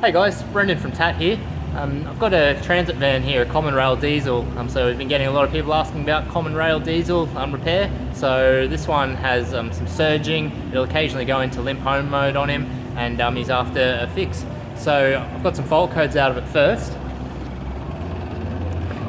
Hey guys, Brendan from TAT here. I've got a transit van here, a common rail diesel. So we've been getting a lot of people asking about common rail diesel repair. So this one has some surging. It'll occasionally go into limp home mode on him, and he's after a fix. So I've got some fault codes out of it first.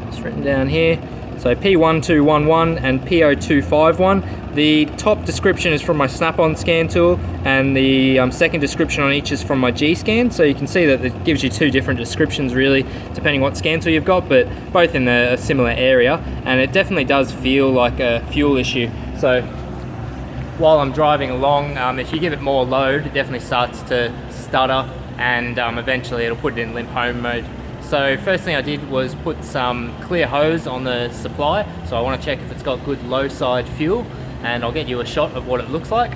It's written down here. So P1211 and P0251. The top description is from my snap-on scan tool, and the second description on each is from my G-scan. So you can see that it gives you two different descriptions really, depending what scan tool you've got, but both in a similar area. And it definitely does feel like a fuel issue. So while I'm driving along, if you give it more load, it definitely starts to stutter, and eventually it'll put it in limp home mode. So first thing I did was put some clear hose on the supply. So I want to check if it's got good low side fuel, and I'll get you a shot of what it looks like.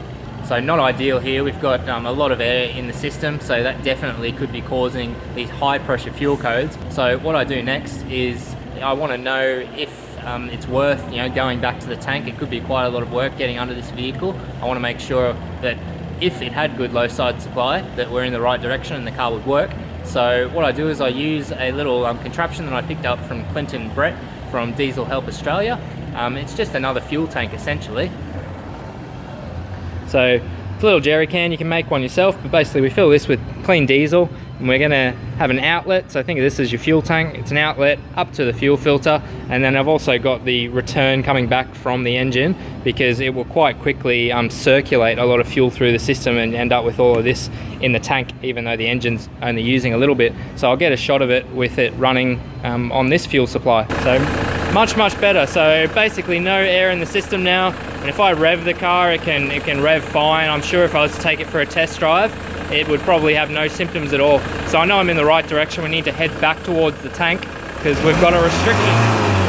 So not ideal here, we've got a lot of air in the system, so that definitely could be causing these high pressure fuel codes. So what I do next is I want to know if it's worth going back to the tank. It could be quite a lot of work getting under this vehicle. I want to make sure that if it had good low side supply, that we're in the right direction and the car would work. So what I do is I use a little contraption that I picked up from Clinton Brett from Diesel Help Australia. It's just another fuel tank essentially. So it's a little jerry can, you can make one yourself, but basically we fill this with clean diesel, and we're going to have an outlet. So think of this as your fuel tank. It's an outlet up to the fuel filter, and then I've also got the return coming back from the engine, because it will quite quickly circulate a lot of fuel through the system and end up with all of this in the tank, even though the engine's only using a little bit. So I'll get a shot of it with it running on this fuel supply. So much better. So basically no air in the system now, and if I rev the car, it can rev fine. I'm sure if I was to take it for a test drive, it would probably have no symptoms at all. So I know I'm in the right direction. We need to head back towards the tank because we've got a restriction.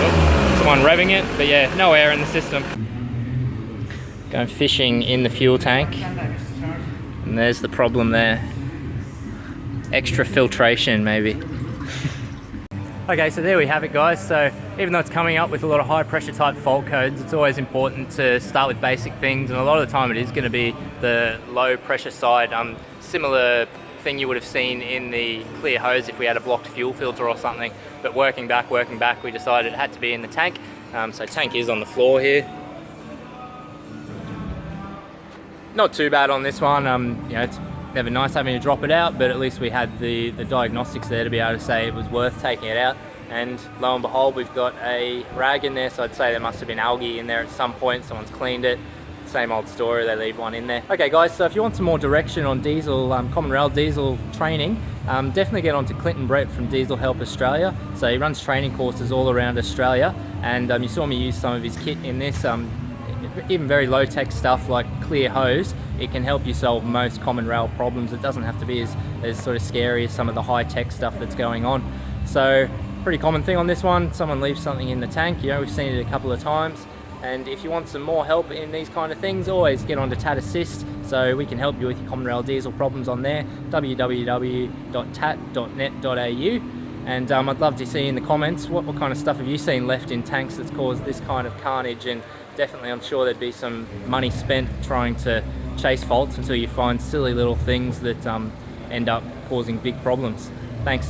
Oops, someone revving it, but yeah, no air in the system. Going fishing in the fuel tank, and there's the problem there. Extra filtration maybe. Okay, so there we have it guys. So even though it's coming up with a lot of high pressure type fault codes, it's always important to start with basic things, and a lot of the time it is going to be the low pressure side. Similar thing you would have seen in the clear hose if we had a blocked fuel filter or something, but working back, we decided it had to be in the tank. So tank is on the floor here. Not too bad on this one. It's never nice having to drop it out, but at least we had the diagnostics there to be able to say it was worth taking it out. And lo and behold, we've got a rag in there, so I'd say there must have been algae in there at some point. Someone's cleaned it. Same old story, they leave one in there. Okay guys, so if you want some more direction on diesel, common rail diesel training, definitely get onto Clinton Brett from Diesel Help Australia. So he runs training courses all around Australia, and you saw me use some of his kit in this. Even very low tech stuff like clear hose, it can help you solve most common rail problems. It doesn't have to be as sort of scary as some of the high tech stuff that's going on. So pretty common thing on this one, someone leaves something in the tank. We've seen it a couple of times. And if you want some more help in these kind of things, always get onto TAT Assist, so we can help you with your common rail diesel problems on there, www.tat.net.au. And I'd love to see in the comments what kind of stuff have you seen left in tanks that's caused this kind of carnage. And definitely I'm sure there'd be some money spent trying to chase faults until you find silly little things that end up causing big problems. Thanks.